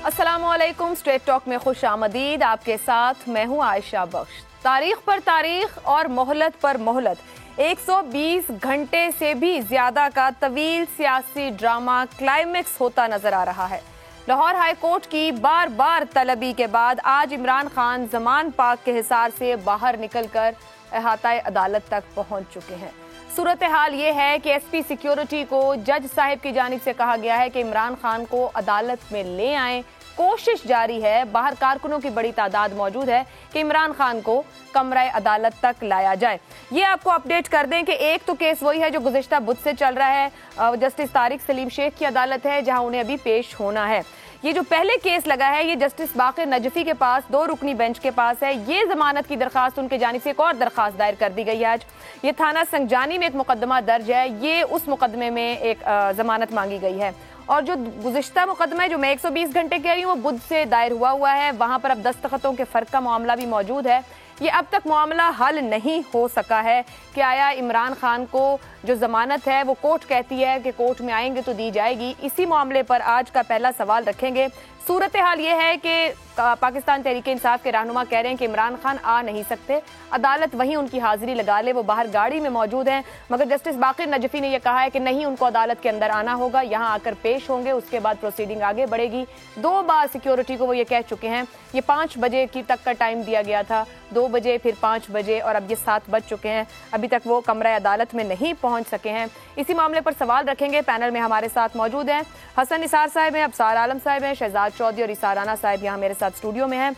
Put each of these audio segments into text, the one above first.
अस्सलामुअलैकुम। Straight talk में खुश आमदीद। आपके साथ मैं हूं आयशा बख्श। तारीख पर तारीख और मोहलत पर मोहलत, 120 घंटे से भी ज्यादा का तवील सियासी ड्रामा क्लाइमेक्स होता नजर आ रहा है। लाहौर हाई कोर्ट की बार बार तलबी के बाद आज इमरान खान जमान पाक के हिसार से बाहर निकलकर अहाता अदालत तक पहुंच चुके हैं। सूरत हाल ये है कि एसपी सिक्योरिटी को जज साहिब की जानिब से कहा गया है कि इमरान खान को अदालत में ले आएं। कोशिश जारी है, बाहर कारकुनों की बड़ी तादाद मौजूद है कि इमरान खान को कमरा अदालत तक लाया जाए। ये आपको अपडेट कर दें कि एक तो केस वही है जो गुज़िश्ता बुध से चल रहा है, जस्टिस तारिक सलीम शेख की अदालत है जहां उन्हें अभी पेश होना है। ये जो पहले केस लगा है ये जस्टिस बाकिर नजफी के पास 2 रुकनी बेंच के पास है। ये जमानत की दरखास्त उनके जानिब से एक और दरखास्त दायर कर दी गई है। आज ये थाना संजानी में एक मुकदमा दर्ज है, ये उस मुकदमे में एक जमानत मांगी गई है। और जो गुज़िश्ता मुकदमा है जो मैं 120 घंटे कह रही हूँ वो बुध से दायर हुआ है, वहां पर अब दस्तखतों के फर्क का मामला भी मौजूद है। ये अब तक मामला हल नहीं हो सका है कि आया इमरान खान को जो जमानत है वो कोर्ट कहती है कि कोर्ट में आएंगे तो दी जाएगी। इसी मामले पर आज का पहला सवाल रखेंगे। सूरत हाल ये है कि पाकिस्तान तहरीक इंसाफ के रहनुमा कह रहे हैं कि इमरान खान आ नहीं सकते, अदालत वहीं उनकी हाजिरी लगा ले, वो बाहर गाड़ी में मौजूद हैं। मगर जस्टिस बाकिर नजफी ने यह कहा है कि नहीं, उनको अदालत के अंदर आना होगा, यहाँ आकर पेश होंगे, उसके बाद प्रोसीडिंग आगे बढ़ेगी। 2 बार सिक्योरिटी को वो ये कह चुके हैं। ये 5 बजे की तक का टाइम दिया गया था, 2 बजे फिर 5 बजे और अब ये 7 बज चुके हैं, अभी तक वो कमरा अदालत में नहीं पहुंच सके हैं। इसी मामले पर सवाल रखेंगे। पैनल में हमारे साथ मौजूद हैं हसन निसार साहब हैं, अबसार आलम साहब हैं, शहजाद चौधरी और इसार राना साहब यहाँ मेरे साथ स्टूडियो में हैं।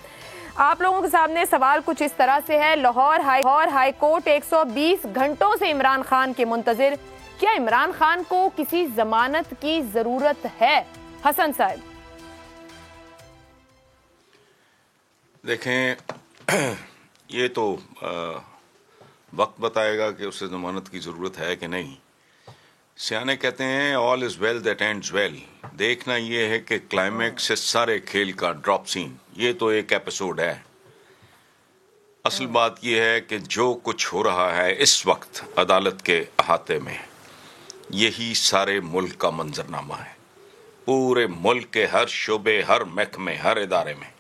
आप लोगों के सामने सवाल कुछ इस तरह से है। लाहौर हाई कोर्ट 120 घंटों से इमरान खान के मुंतजिर, क्या इमरान खान को किसी जमानत की जरूरत है? हसन साहब। देखें, ये तो वक्त बताएगा कि उसे जमानत की जरूरत है कि नहीं। सियाने कहते हैं all is well that ends well. देखना यह है कि क्लाइमैक्स से सारे खेल का ड्रॉप सीन, ये तो एक एपिसोड है। असल बात यह है कि जो कुछ हो रहा है इस वक्त अदालत के अहाते में, यही सारे मुल्क का मंजरनामा है। पूरे मुल्क के हर शोबे, हर महकमे, हर इदारे में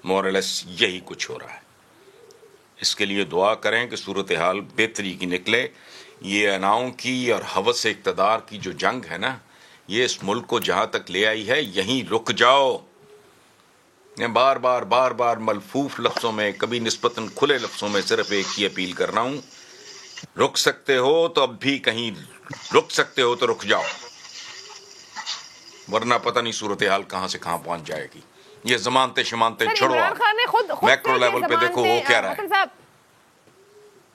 मोरलेस यही कुछ हो रहा है। इसके लिए दुआ करें कि सूरत हाल बेहतरी की निकले। ये अनाओं की और हवस इक़्तिदार की जो जंग है ना, ये इस मुल्क को जहां तक ले आई है यहीं रुक जाओ। मैं बार बार मलफूफ लफ्जों में, कभी निस्बतन खुले लफ्जों में सिर्फ एक ही अपील कर रहा हूं, रुक सकते हो तो अब भी कहीं रुक सकते हो तो रुक जाओ, वरना पता नहीं सूरत हाल कहां से कहां पहुंच जाएगी। ये जमानते शमानते छोड़ो, मैक्रो लेवल पे देखो वो क्या रहा है।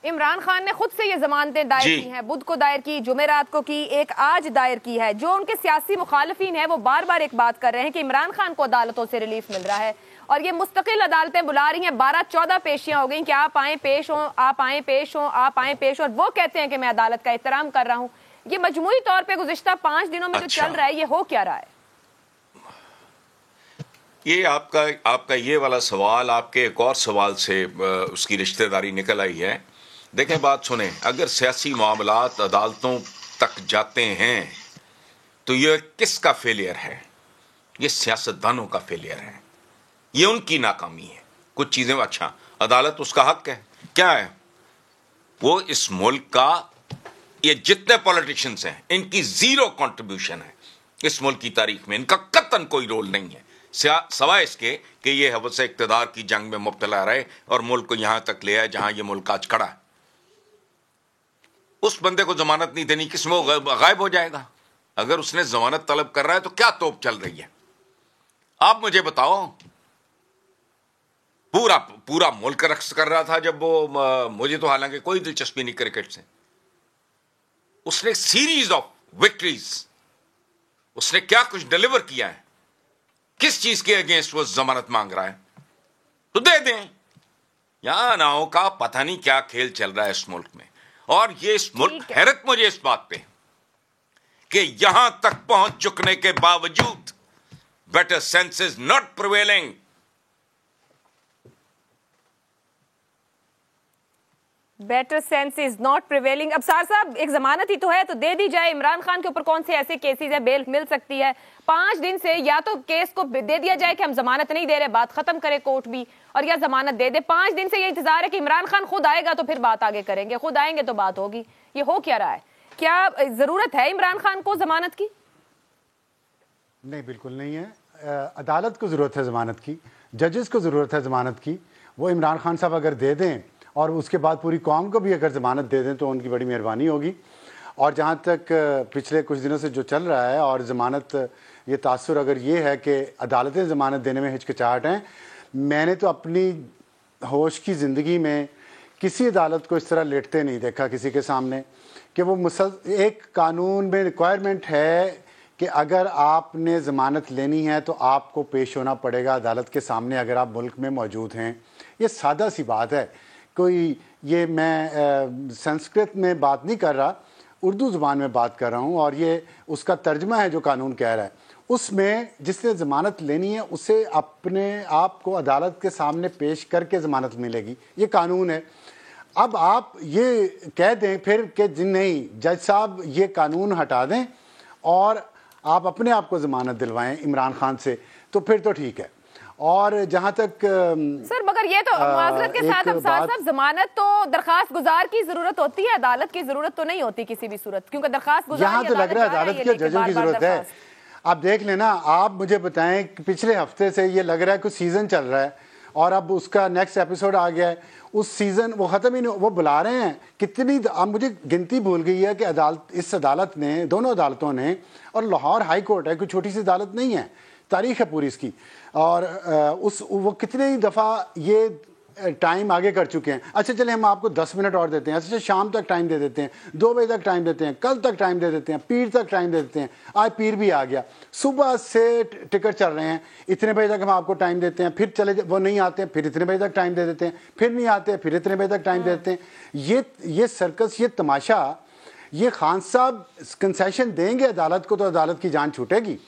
इमरान खान ने खुद से ये जमानतें दायर की हैं, बुध को दायर की, जुमेरात को की, एक आज दायर की है। जो उनके सियासी मुखालिफिन है वो बार बार एक बात कर रहे हैं कि इमरान खान को अदालतों से रिलीफ मिल रहा है और ये मुस्तकिल अदालतें बुला रही हैं। 12-14 पेशियां हो गई कि आप आए पेश हों, आप आए पेश हों, आप आए पेश, और वो कहते हैं कि मैं अदालत का एहतराम कर रहा हूं। ये मजमूई तौर पर गुज़िश्ता 5 दिनों में जो चल रहा है ये हो क्या रहा है? ये आपका ये वाला सवाल आपके एक और सवाल से उसकी रिश्तेदारी निकल आई है। देखें, बात सुने, अगर सियासी मामलात अदालतों तक जाते हैं तो ये किसका फेलियर है? ये सियासतदानों का फेलियर है, ये उनकी नाकामी है। कुछ चीजें, अच्छा, अदालत उसका हक है, क्या है वो? इस मुल्क का, ये जितने पॉलिटिशियंस हैं इनकी 0 कंट्रीब्यूशन है इस मुल्क की तारीख में, इनका कतन कोई रोल नहीं है सवाए इसके कि ये हवस इक़्तिदार की जंग में मुब्तला रहे और मुल्क को यहां तक ले आए जहां ये मुल्क आज खड़ा है। उस बंदे को जमानत नहीं देनी, किस में गायब हो जाएगा? अगर उसने जमानत तलब कर रहा है तो क्या तोप चल रही है? आप मुझे बताओ। पूरा मुल्क रक्स कर रहा था जब वो, मुझे तो हालांकि कोई दिलचस्पी नहीं क्रिकेट से। उसने सीरीज ऑफ विक्ट्रीज, उसने क्या कुछ डिलीवर किया है? किस चीज के अगेंस्ट वो जमानत मांग रहा है? तो दे दें। यहां नाओं का पता नहीं क्या खेल चल रहा है इस मुल्क में। और ये इस मुल्क, हैरत मुझे इस बात पे कि यहां तक पहुंच चुकने के बावजूद better sense is not prevailing. Better sense is not prevailing. अब सार साहब, एक जमानत ही तो है, तो दे दी जाए। इमरान खान के ऊपर कौन से ऐसे केसेस है, बेल मिल सकती है? 5 दिन से या तो केस को दे दिया जाए कि हम जमानत नहीं दे रहे, बात खत्म करे कोर्ट भी, और या जमानत दे दे। 5 दिन से ये इंतजार है कि इमरान खान खुद आएगा तो फिर बात आगे करेंगे, खुद आएंगे तो बात होगी। ये हो क्या रहा है? क्या जरूरत है इमरान खान को जमानत की? नहीं, बिल्कुल नहीं है। अदालत को ज़रूरत है ज़मानत की, जजेस को ज़रूरत है ज़मानत की। वो इमरान खान साहब अगर दे दें और उसके बाद पूरी कौम को भी अगर ज़मानत दे दें तो उनकी बड़ी मेहरबानी होगी। और जहाँ तक पिछले कुछ दिनों से जो चल रहा है और ज़मानत, ये तासुर अगर ये है कि अदालतें ज़मानत देने में हिचकिचाहट हैं, मैंने तो अपनी होश की ज़िंदगी में किसी अदालत को इस तरह लेटते नहीं देखा किसी के सामने कि वो एक कानून में रिक्वायरमेंट है कि अगर आपने ज़मानत लेनी है तो आपको पेश होना पड़ेगा अदालत के सामने अगर आप मुल्क में मौजूद हैं। ये सादा सी बात है। कोई ये मैं संस्कृत में बात नहीं कर रहा, उर्दू ज़ुबान में बात कर रहा हूँ, और ये उसका तर्जमा है जो कानून कह रहा है। उसमें जिसने ज़मानत लेनी है उसे अपने आप को अदालत के सामने पेश करके ज़मानत मिलेगी, ये कानून है। अब आप ये कह दें फिर कि जी नहीं, जज साहब ये कानून हटा दें और आप अपने आप को ज़मानत दिलवाएं इमरान खान से, तो फिर तो ठीक है। और जहां तक सर, मगर ये तो माजरत के साथ अब साहब जमानत तो दरखास्त गुजार की जरूरत होती है, अदालत की जरूरत तो नहीं होती किसी भी सूरत, क्योंकि दरखास्त गुजार यहाँ तो लग रहा है अदालत की, जजों की जरूरत है। आप देख लेना, आप मुझे बताएं कि पिछले हफ्ते से ये लग रहा है कुछ सीजन चल रहा है और अब उसका नेक्स्ट एपिसोड आ गया है। उस सीजन वो ख़त्म ही नहीं, वो बुला रहे हैं कितनी, अब मुझे गिनती भूल गई है कि इस अदालत ने, दोनों अदालतों ने, और लाहौर हाई कोर्ट है, कोई छोटी सी अदालत नहीं है, तारीख है पूरी इसकी, और वो कितने ही दफ़ा ये टाइम आगे कर चुके हैं। अच्छा चले हम आपको 10 मिनट और देते हैं, अच्छा शाम तक टाइम दे देते हैं, 2 बजे तक टाइम देते हैं, कल तक टाइम दे देते हैं, पीर तक टाइम दे देते हैं। आज पीर भी आ गया, सुबह से टिकट चल रहे हैं, इतने बजे तक हम आपको टाइम देते हैं, फिर चले वो नहीं आते, फिर इतने बजे तक टाइम दे देते हैं, फिर नहीं आते, फिर इतने बजे तक टाइम दे देते हैं। ये सर्कस, ये तमाशा, ये खान साहब कंसेशन देंगे अदालत को तो अदालत की जान छूटेगी।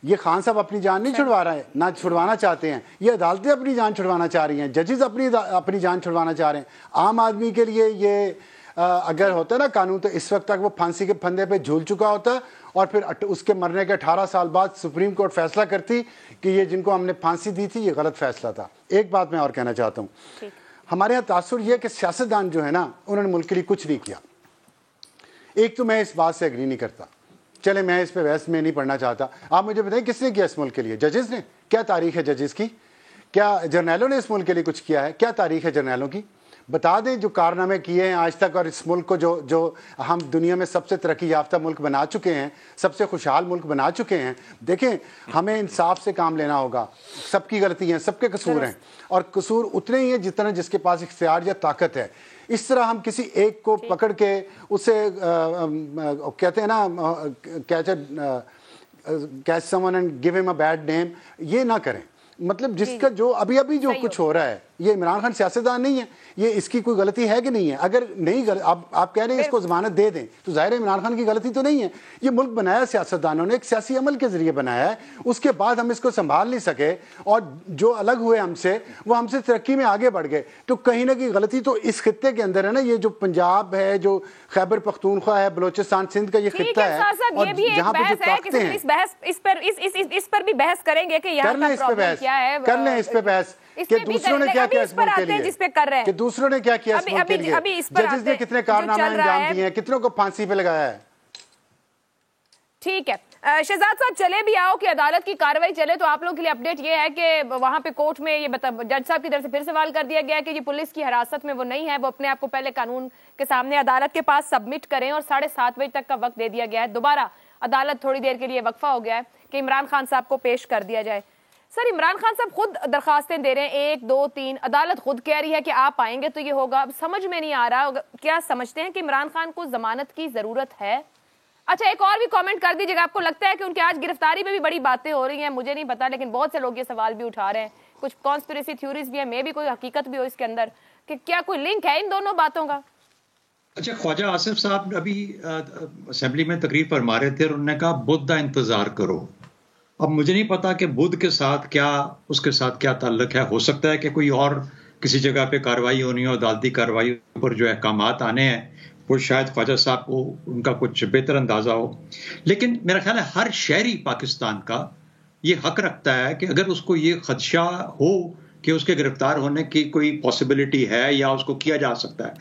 ये खान साहब अपनी जान नहीं छुड़वा रहे हैं, ना छुड़वाना चाहते हैं, ये अदालतें अपनी जान छुड़वाना चाह रही हैं, जजेस अपनी जान छुड़वाना चाह रहे हैं। आम आदमी के लिए ये अगर होता ना कानून, तो इस वक्त तक वो फांसी के फंदे पे झूल चुका होता, और फिर उसके मरने के 18 साल बाद सुप्रीम कोर्ट फैसला करती कि ये जिनको हमने फांसी दी थी ये गलत फैसला था। एक बात मैं और कहना चाहता हूँ, हमारे यहाँ तासुर ये कि सियासतदान जो है ना, उन्होंने मुल्क के लिए कुछ नहीं किया। एक तो मैं इस बात से एग्री नहीं करता, चले मैं इस पे बहस में नहीं पढ़ना चाहता। आप मुझे बताएं किसने किया इस मुल्क के लिए? जजेस ने। क्या तारीख है जजेस की? क्या जर्नैलों ने इस मुल्क के लिए कुछ किया है? क्या तारीख है जर्नैलों की? बता दें जो कारनामे किए हैं आज तक, और इस मुल्क को जो हम दुनिया में सबसे तरक्की याफ्ता मुल्क बना चुके हैं, सबसे खुशहाल मुल्क बना चुके हैं। देखें, हमें इंसाफ से काम लेना होगा। सबकी गलती है, सबके कसूर हैं, और कसूर उतने ही हैं जितना जिसके पास इख्तियार या ताकत है। इस तरह हम किसी एक को पकड़ के उसे कहते हैं ना, catch someone and give him a bad name, ये ना करें। मतलब जिसका जो अभी जो कुछ हो रहा है, ये इमरान खान सियासतदान नहीं है, ये इसकी कोई गलती है कि नहीं है? अगर नहीं आप कह रहे हैं इसको जमानत दे दें, तो जाहिर है इमरान खान की गलती तो नहीं है। ये मुल्क बनाया सियासतदानों ने, एक सियासी अमल के जरिए बनाया है, उसके बाद हम इसको संभाल नहीं सके, और जो अलग हुए हमसे, वो हमसे तरक्की में आगे बढ़ गए। तो कहीं ना कहीं गलती तो इस खित्ते के अंदर है ना। ये जो पंजाब है, जो खैबर पख्तूनख्वा है, बलोचिस्तान सिंध का ये खित्ता है, और जहाँ पे जो ताकतें हैं, इस पर भी बहस करेंगे कि यहाँ का प्रॉब्लम क्या है, कर लें इस पे बहस कि दूसरों ने क्या किया इस मुल्क के लिए, जिस पे कर रहे हैं कि दूसरों ने क्या किया इस मुल्क के लिए, जजेस ने कितने कारनामे अंजाम दिए हैं, कितनों को फांसी पे लगाया है। ठीक है शहजाद साहब, चले भी आओ कि अदालत की कार्रवाई चले, तो आप लोगों के लिए अपडेट ये है कि वहां पे कोर्ट में ये जज साहब की तरफ से फिर सवाल कर दिया गया है कि ये पुलिस की हिरासत में वो नहीं है, वो अपने आप को पहले कानून के सामने अदालत के पास सबमिट करें, और 7:30 बजे तक का वक्त दे दिया गया है। दोबारा अदालत थोड़ी देर के लिए वक्फा हो गया है कि इमरान खान साहब को पेश कर दिया जाए। सर, इमरान खान साहब खुद दरखास्तें दे रहे हैं, 1, 2, 3, अदालत खुद कह रही है कि आप आएंगे तो ये होगा। अब समझ में नहीं आ रहा, क्या समझते हैं कि इमरान खान को जमानत की जरूरत है? अच्छा, एक और भी कमेंट कर दीजिएगा, आपको लगता है कि उनके आज गिरफ्तारी पे भी बड़ी बातें हो रही हैं? मुझे नहीं पता, लेकिन बहुत से लोग ये सवाल भी उठा रहे हैं, कुछ कॉन्स्पिरेसी थ्योरीज भी है, मे भी कोई हकीकत भी हो इसके अंदर, कि क्या कोई लिंक है इन दोनों बातों का? अच्छा, ख्वाजा आसिफ साहब अभी असेंबली में तकरीर फरमा रहे थे और उन्होंने कहा बुध का इंतजार करो। अब मुझे नहीं पता कि बुध के साथ क्या, उसके साथ क्या ताल्लुक है। हो सकता है कि कोई और किसी जगह पे कार्रवाई होनी हो, अदालती कार्रवाई पर जो अहकाम आने हैं, वो शायद ख्वाजा साहब को उनका कुछ बेहतर अंदाजा हो। लेकिन मेरा ख्याल है हर शहरी पाकिस्तान का ये हक रखता है कि अगर उसको ये खदशा हो कि उसके गिरफ्तार होने की कोई पॉसिबिलिटी है या उसको किया जा सकता है,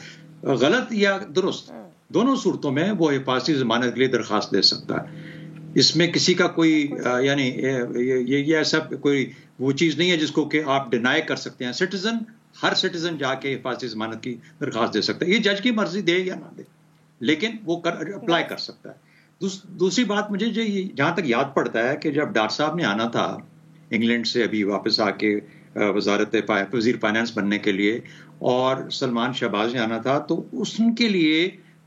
गलत या दुरुस्त, दोनों सूरतों में वो हिफाजती जमानत के लिए दरखास्त दे सकता है। इसमें किसी का कोई यानी ये ऐसा कोई वो चीज नहीं है जिसको कि आप डिनाई कर सकते हैं। हर सिटीजन जाके हिफाजती जमानत की दरखास्त दे सकता है, ये जज की मर्जी दे या ना दे, लेकिन वो अप्लाई कर सकता है। दूसरी बात मुझे जो जहां तक याद पड़ता है कि जब डॉक्टर साहब ने आना था इंग्लैंड से अभी वापस आके वजीर फाइनेंस बनने के लिए, और सलमान शहबाज ने आना था, तो उनके लिए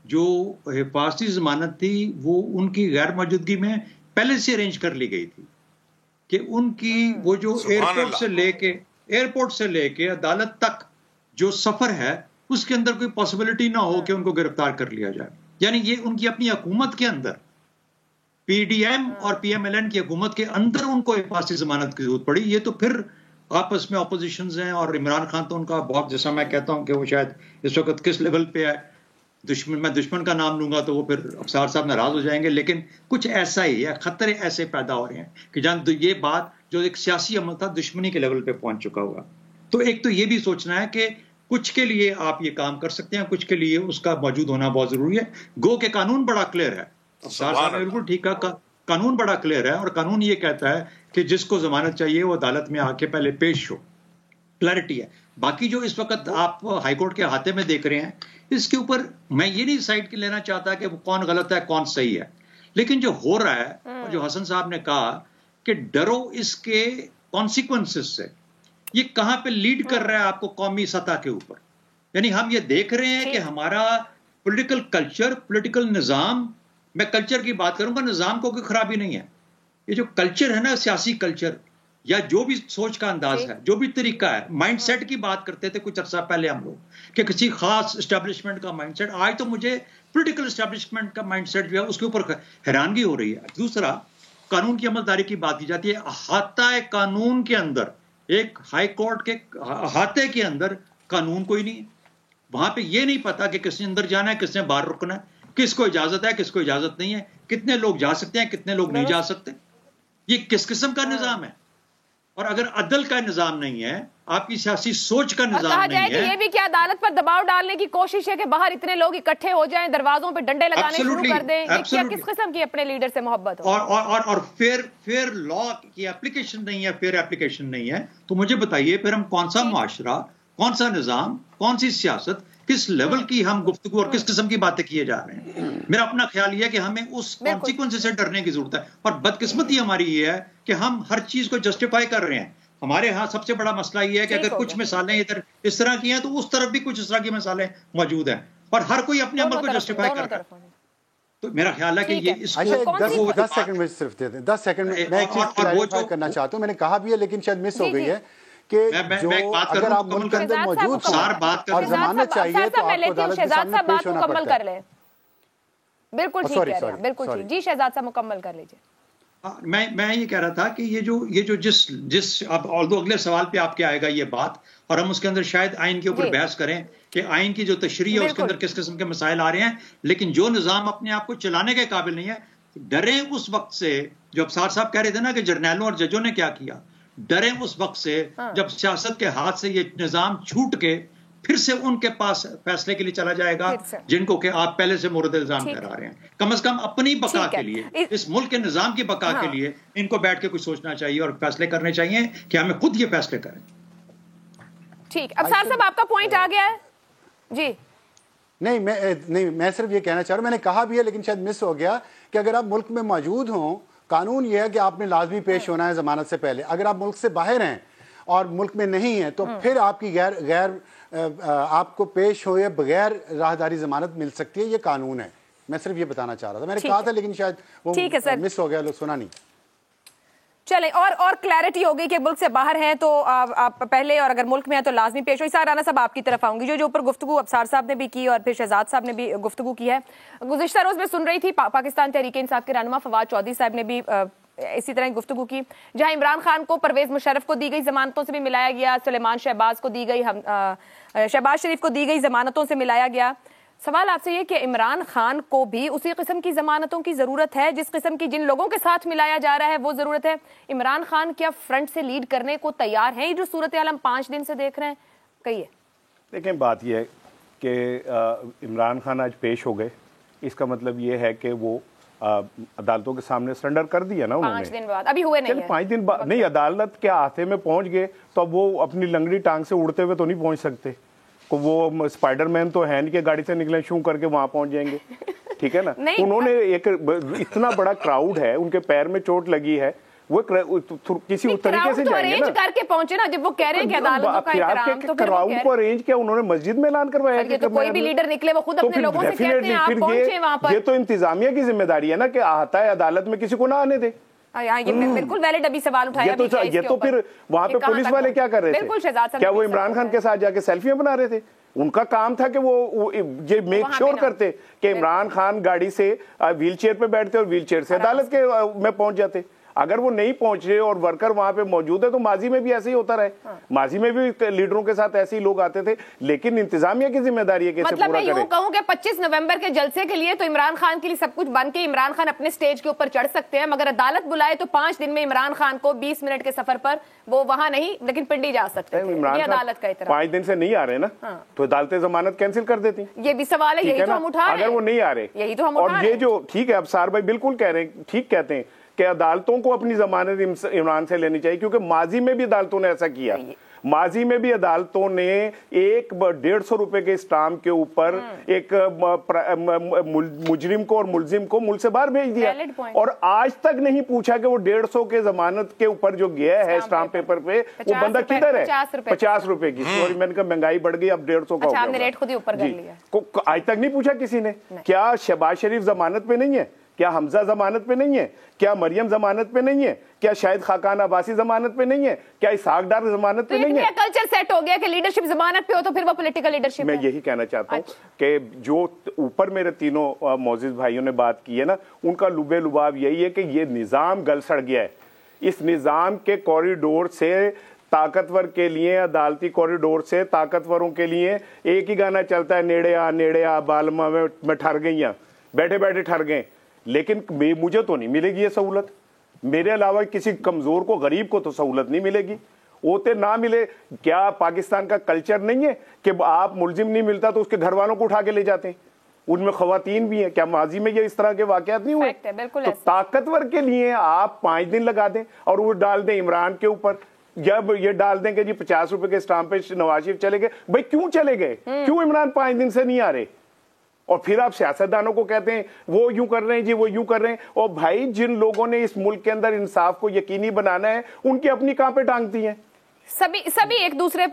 जो हिफाजती जमानत थी वो उनकी गैर मौजूदगी में पहले से अरेंज कर ली गई थी कि उनकी वो जो एयरपोर्ट से लेके अदालत तक जो सफर है उसके अंदर कोई पॉसिबिलिटी ना हो कि उनको गिरफ्तार कर लिया जाए। यानी ये उनकी अपनी हुकूमत के अंदर, पीडीएम और पीएमएलएन की हुकूमत के अंदर उनको हिफाजती जमानत की जरूरत पड़ी। ये तो फिर आपस में ऑपोजिशन हैं, और इमरान खान तो उनका बहुत, जैसा मैं कहता हूं कि वो शायद इस वक्त किस लेवल पे है, मैं दुश्मन का नाम लूंगा तो वो फिर अफसार साहब नाराज हो जाएंगे, लेकिन कुछ ऐसा ही है, खतरे ऐसे पैदा हो रहे हैं कि जान ये बात जो एक सियासी अमल था दुश्मनी के लेवल पे पहुंच चुका हुआ। तो एक तो ये भी सोचना है कि कुछ के लिए आप ये काम कर सकते हैं, कुछ के लिए उसका मौजूद होना बहुत जरूरी है। गो के कानून बड़ा क्लियर है, अफसार साहब ने बिल्कुल ठीक कहा, कानून बड़ा क्लियर है, और कानून ये कहता है कि जिसको जमानत चाहिए वो अदालत में आके पहले पेश हो, क्लैरिटी है। बाकी जो इस वक्त आप हाईकोर्ट के हाथे में देख रहे हैं, इसके ऊपर मैं ये नहीं साइड लेना चाहता कि वो कौन गलत है कौन सही है, लेकिन जो हो रहा है, और जो हसन साहब ने कहा कि डरो इसके कॉन्सिक्वेंसेस से, ये कहां पे लीड कर रहा है आपको कौमी सतह के ऊपर। यानी हम ये देख रहे हैं कि हमारा पॉलिटिकल कल्चर, पॉलिटिकल निजाम, मैं कल्चर की बात करूंगा, निजाम को कोई खराबी नहीं है, ये जो कल्चर है ना, सियासी कल्चर या जो भी सोच का अंदाज है, जो भी तरीका है, माइंडसेट की बात करते थे कुछ अर्सा पहले हम लोग कि किसी खास एस्टेब्लिशमेंट का माइंडसेट, आज तो मुझे पॉलिटिकल एस्टेब्लिशमेंट का माइंडसेट जो है उसके ऊपर हैरानगी हो रही है। दूसरा, कानून की अमलदारी की बात की जाती है, अहाता कानून के अंदर, एक हाई कोर्ट के अहाते के अंदर कानून कोई नहीं है। वहां पे ये नहीं पता कि किसने अंदर जाना है, किसने बाहर रुकना है, किसको इजाजत है, किसको इजाजत नहीं है, कितने लोग जा सकते हैं, कितने लोग नहीं जा सकते। ये किस किस्म का निजाम है? और अगर अदल का निजाम नहीं है, आपकी सियासी सोच का निजाम नहीं है, ये भी क्या अदालत पर दबाव डालने की कोशिश है कि बाहर इतने लोग इकट्ठे हो जाएं, दरवाजों पे डंडे लगाने शुरू कर दें? क्या किस किस्म की अपने लीडर से मोहब्बत हो? और फेयर लॉ की एप्लीकेशन नहीं है, फेयर एप्लीकेशन नहीं है, तो मुझे बताइए फिर हम कौन सा मुआशरा, कौन सा निजाम, कौन सी सियासत, किस लेवल की हम गुफ्तगू और किस किस्म की बातें किए जा रहे हैं? मेरा अपना ख्याल यह है कि हमें उस कॉन्सिक्वेंस से डरने की जरूरत है। और बदकिस्मती हमारी ये है कि हम हर चीज को जस्टिफाई कर रहे हैं। हमारे यहाँ सबसे बड़ा मसला ये है कि अगर कुछ मिसालें इधर इस तरह की हैं तो उस तरफ भी कुछ इस तरह की मिसालें मौजूद हैं, और हर कोई अपने अमल को जस्टिफाई कर रहा है। तो मेरा ख्याल है कि ये इसको 10 सेकंड में सिर्फ दे दें, 10 सेकंड में मैं एक चीज क्लैरिफाई करना चाहता हूं। मैंने कहा भी है लेकिन शायद मिस हो गई है कि जो अगर आप मुल्क के अंदर मौजूद और जमानत चाहिए तो आपको अदालत के सामने पेश होना पड़ता है। बिल्कुल ठीक कह रहे हैं, बिल्कुल ठीक। जी शहजाद साहब मुकम्मल कर लीजिए। मैं ये कह रहा था कि ये जो जिस अब अगले सवाल पे आपके आएगा ये बात, और हम उसके अंदर शायद आइन के ऊपर बहस करें कि आइन की जो तशरीह है उसके अंदर किस किस्म के मसाइल आ रहे हैं, लेकिन जो निजाम अपने आप को चलाने के काबिल नहीं है, डरे उस वक्त से जो अफसार साहब कह रहे थे ना कि जर्नैलों और जजों ने क्या किया, डरे उस वक्त से जब सियासत के हाथ से ये निजाम छूट के फिर से उनके पास फैसले के लिए चला जाएगा जिनको कि आप पहले से मुर्द इल्जाम ठहरा रहे हैं। कम से कम अपनी बका के लिए, इस मुल्क के निजाम की बका के लिए इनको बैठ के कुछ सोचना चाहिए और फैसले करने चाहिए कि हमें खुद ये फैसले करें। ठीक, अफसार साहब आपका पॉइंट आ गया है जी। नहीं, मैं सिर्फ ये कहना चाह रहा हूं, मैंने कहा भी है लेकिन शायद मिस हो गया कि अगर आप मुल्क में मौजूद हों, कानून यह है कि आपने लाजमी पेश होना है जमानत से पहले। अगर आप मुल्क से बाहर हैं और मुल्क में नहीं है तो फिर आपकी गैर आपको पेश हुए बगैर राहदारी जमानत मिल सकती है, ये कानून है। मैं सिर्फ ये बताना चाह रहा था, मैंने कहा था लेकिन शायद वो मिस हो गया, लोग सुना नहीं। चले और क्लैरिटी हो गई कि मुल्क से बाहर हैं तो आप पहले, और अगर मुल्क में है तो लाजमी पेश हो। इस राना साहब आपकी तरफ आऊंगी, जो ऊपर गुफ्तगू अफसार साहब ने भी की और फिर शहजाद साहब ने भी गुफ्तगू की है। गुज़िश्ता रोज में सुन रही थी पाकिस्तान तहरीक इंसाफ के रहनुमा फवाद चौधरी साहब ने भी इसी तरह की गुफ्तगू की, जहां इमरान खान को परवेज मुशर्रफ को दी गई जमानतों से भी मिलाया गया, सुलेमान शहबाज को दी गई, शहबाज शरीफ को दी गई जमानतों से मिलाया गया। सवाल आपसे ये कि इमरान खान को भी उसी किस्म की जमानतों की जरूरत है जिस किस्म की जिन लोगों के साथ मिलाया जा रहा है वो जरूरत है? इमरान खान क्या फ्रंट से लीड करने को तैयार हैं? जो सूरत हाल हम 5 दिन से देख रहे हैं, कहिए। देखें, बात यह है कि इमरान खान आज पेश हो गए, इसका मतलब ये है कि वो अदालतों के सामने सरेंडर कर दिया ना उन्होंने। 5 दिन बाद, अभी हुए नहीं है। 5 दिन बाद नहीं, अदालत के हाथे में पहुंच गए तो अब वो अपनी लंगड़ी टांग से उड़ते हुए तो नहीं पहुंच सकते। को वो स्पाइडरमैन तो है नहीं कि गाड़ी से निकले शू करके वहां पहुंच जाएंगे, ठीक है ना। उन्होंने एक इतना बड़ा क्राउड है, उनके पैर में चोट लगी है, वो किसी तरीके से जाएंगे ना, करके पहुंचे ना। जब वो कह रहे हैं कि अदालतों का एहतराम, तो क्राउड को अरेंज किया उन्होंने, मस्जिद में ऐलान करवाया कि तो कोई भी लीडर निकले वो खुद अपने लोगों से कहते हैं आप पहुंचे वहां पर। ये तो इंतजामिया की जिम्मेदारी है ना कि आता है अदालत में किसी को ना आने दे। ये बिल्कुल वैलिड अभी सवाल उठाया। ये तो फिर वहां पे पुलिस वाले क्या कर रहे थे? क्या वो इमरान खान के साथ जाके सेल्फियां बना रहे थे? उनका काम था कि वो ये मेक श्योर करते कि इमरान खान गाड़ी से व्हीलचेयर पे बैठते और व्हीलचेयर से अदालत के में पहुंच जाते। अगर वो नहीं पहुंच रहे और वर्कर वहां पे मौजूद है तो माजी में भी ऐसे ही होता रहे। माजी में भी लीडरों के साथ ऐसे ही लोग आते थे, लेकिन इंतजामिया की जिम्मेदारी है कि इसे पूरा करें। मतलब मैं यूं कहूं कि 25 नवंबर के जलसे के लिए तो इमरान खान के लिए सब कुछ बन के इमरान खान अपने स्टेज के ऊपर चढ़ सकते हैं, मगर अदालत बुलाए तो 5 दिन में इमरान खान को 20 मिनट के सफर पर वो वहां नहीं लेकिन पिंडी जा सकते हैं। इमरान अदालत का इतना 5 दिन से नहीं आ रहे ना, तो अदालतें जमानत कैंसिल कर देती। ये भी सवाल है, यही तो हम उठा रहे हैं। अगर वो नहीं आ रहे, यही तो हम उठा रहे हैं। और ये जो ठीक है, अब सार भाई बिल्कुल कह रहे हैं, ठीक कहते हैं कि अदालतों को अपनी जमानत इमरान से लेनी चाहिए, क्योंकि माजी में भी अदालतों ने ऐसा किया। माजी में भी अदालतों ने 150 रुपए के स्टाम्प के ऊपर एक मुजरिम को और मुलजिम को मुल्क से बाहर भेज दिया, और आज तक नहीं पूछा कि वो 150 के जमानत के ऊपर जो गया है स्टाम्प पेपर पे वो बंदा किधर है। 50 रुपए की, सॉरी मैंने कहा महंगाई बढ़ गई, अब 150 का हो गया। रेट खुद ही ऊपर कर लिया। आज तक नहीं पूछा किसी ने। क्या शहबाज शरीफ जमानत पे नहीं है? क्या हमजा जमानत पे नहीं है? क्या मरियम जमानत पे नहीं है? क्या शायद खाकान अब्बासी जमानत पे नहीं है? क्या इसहाक डार जमानत पे नहीं है? कल्चर सेट हो गया कि लीडरशिप जमानत पे हो तो फिर वो पॉलिटिकल लीडरशिप। मैं यही कहना चाहता हूँ कि जो ऊपर मेरे तीनों मौजूद भाइयों ने बात की है ना, उनका लुबे लुबाब यही है कि ये निजाम गल सड़ गया है। इस निजाम के कॉरिडोर से ताकतवर के लिए, अदालती कॉरिडोर से ताकतवरों के लिए एक ही गाना चलता है, नेड़े आ बालमा में ठर गई, बैठे बैठे ठर गए। लेकिन मुझे तो नहीं मिलेगी ये सहूलत, मेरे अलावा किसी कमजोर को, गरीब को तो सहूलत नहीं मिलेगी। ओते ना मिले, क्या पाकिस्तान का कल्चर नहीं है कि आप मुलजिम नहीं मिलता तो उसके घर वालों को उठा के ले जाते हैं? उनमें खवातीन भी हैं। क्या माजी में ये इस तरह के वाकयात नहीं हुए? तो ताकतवर के लिए आप 5 दिन लगा दें और वो डाल दें इमरान के ऊपर, जब ये डाल दें कि जी 50 रुपए के स्टाम्प पे नवाज शरीफ चले गए। भाई क्यों चले गए? क्यों इमरान 5 दिन से नहीं आ रहे? और फिर आप सियासतदानों को कहते हैं वो यूं कर रहे हैं जी, वो यूं कर रहे हैं। और भाई जिन लोगों ने इस मुल्क के अंदर इंसाफ को यकीनी बनाना है, उनकी अपनी कहां पे टांगती हैं? सभी एक दूसरे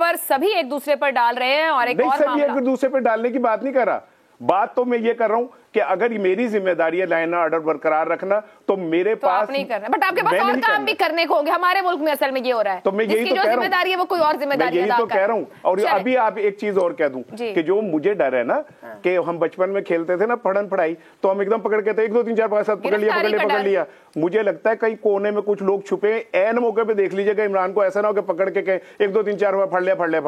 पर डाल रहे हैं। और एक और सभी एक दूसरे पर डालने की बात नहीं कर रहा। बात तो मैं ये कर रहा हूं कि अगर मेरी जिम्मेदारी है लाइन ऑर्डर बरकरार रखना, तो मेरे तो पास आप नहीं करना, बट आपके पास और काम भी करने को होंगे। हमारे मुल्क में असल में ये हो रहा है, तो मैं यही तो कह रहा हूं, जिम्मेदारी है वो कोई और जिम्मेदारी यही तो कह रहा हूं। और अभी आप एक चीज और कह दूं कि जो मुझे डर है ना कि हम बचपन में खेलते थे ना पढ़न पढ़ाई, तो हम एकदम पकड़ के थे 1 2 3 4 5 7 पकड़ लिया। मुझे लगता है कहीं कोने में कुछ लोग छुपे, एन मौके पे देख लीजिएगा इमरान को ऐसा ना हो कि पकड़ के 1 2 3 4 फड़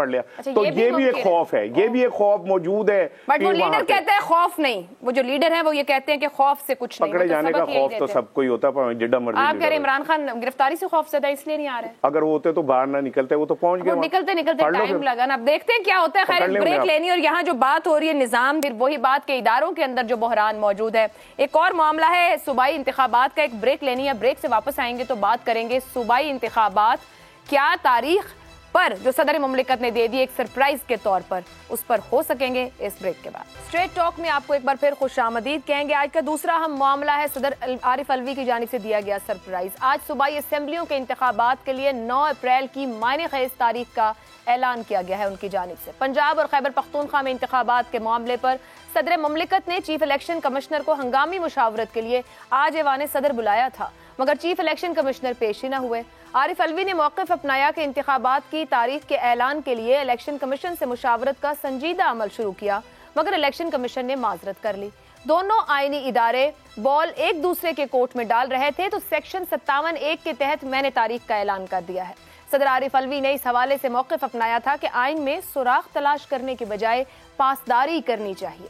लिया। तो ये भी एक खौफ है, ये भी एक खौफ मौजूद है। बट वो लीडर कहते हैं खौफ नहीं, वो जो लीडर है वो ये कहते हैं कि खौफ से कुछ नहीं, पकड़े जाने का खौफ तो सबको ही होता है। जिड्डा मर्जी आप कह रहे इमरान खान गिरफ्तारी से खौफ ज्यादा इसलिए नहीं आ रहे? अगर वो होते तो बाहर ना निकलते, वो तो पहुंच गए। निकलते टाइम लगा ना। अब देखते हैं क्या होता है। खैर ब्रेक लेनी, और यहाँ जो बात हो रही है निजाम, फिर वही बात के इदारों के अंदर जो बहरान मौजूद है। एक और मामला है सूबाई इंतखाबात का। एक ब्रेक लेनी है, ब्रेक से वापस आएंगे तो बात करेंगे सूबाई इंतखाबात क्या तारीख पर जो सदर मुमलिकत ने दे दी एक सरप्राइज के तौर पर, उस पर हो सकेंगे इस ब्रेक के बाद। स्ट्रेट टॉक में आपको एक बार फिर खुशामदीद कहेंगे। आज का दूसरा हम मामला है सदर आरिफ अलवी की जानिब से दिया गया सरप्राइज। आज सूबाई असेंबलियों के इंतखाबात के लिए 9 अप्रैल की मायने खेज तारीख का ऐलान किया गया है उनकी जानिब से। पंजाब और खैबर पख्तूनख्वा में इंतखाबात के मामले पर सदर मुमलिकत ने चीफ इलेक्शन कमिश्नर को हंगामी मुशावरत के लिए आज ऐवान सदर बुलाया था, मगर चीफ इलेक्शन कमिश्नर पेश ही न हुए। आरिफ अलवी ने मौक़िफ़ अपनाया कि इंतखाबात की तारीख के ऐलान के लिए इलेक्शन कमीशन से मुशावरत का संजीदा अमल शुरू किया, मगर इलेक्शन कमीशन ने माजरत कर ली। दोनों आईनी इदारे बॉल एक दूसरे के कोर्ट में डाल रहे थे तो सेक्शन 57(1) के तहत मैंने तारीख का ऐलान कर दिया है। सदर आरिफ अलवी ने इस हवाले से मौक़िफ़ अपनाया था कि आइन में सुराख तलाश करने के बजाय पासदारी करनी चाहिए,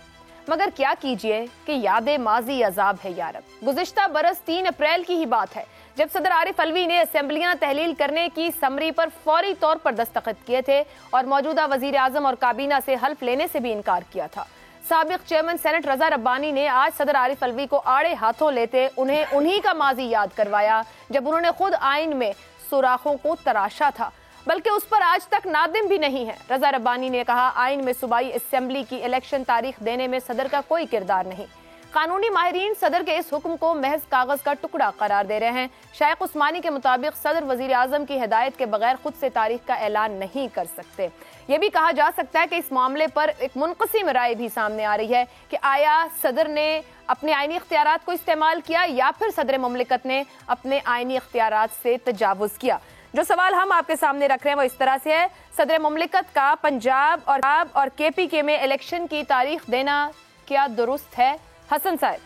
मगर क्या कीजिए कि याद माजी अजाब है यारब। गुज़िश्ता बरस 3 अप्रैल की ही बात है जब सदर आरिफ अलवी ने असेंबलियां तहलील करने की समरी पर फौरी तौर पर दस्तखत किए थे और मौजूदा वजीर आजम और काबीना से हल्फ लेने से भी इनकार किया था। साबिक चेयरमैन सेनेट रजा रब्बानी ने आज सदर आरिफ अलवी को आड़े हाथों लेते उन्हें उन्हीं का माजी याद करवाया जब उन्होंने खुद आइन में सुराखों को तराशा था, बल्कि उस पर आज तक नादिम भी नहीं है। रजा रब्बानी ने कहा, आइन में सूबाई असेंबली की इलेक्शन तारीख देने में सदर का कोई किरदार नहीं। कानूनी माहिरीन सदर के इस हुक्म को महज कागज का टुकड़ा करार दे रहे हैं। शाइख उस्मानी के मुताबिक सदर वजीर आजम की हिदायत के बगैर खुद से तारीख का ऐलान नहीं कर सकते। ये भी कहा जा सकता है कि इस मामले पर एक मुनक़सिम राय भी सामने आ रही है कि आया सदर ने अपने आईनी इख्तियारात को इस्तेमाल किया या फिर सदर मुमलिकत ने अपने आईनी इख्तियारात से तजावुज किया। जो सवाल हम आपके सामने रख रहे हैं वो इस तरह से है, सदर मुमलिकत का पंजाब और KPK में इलेक्शन की तारीख देना क्या दुरुस्त है? हसन साहब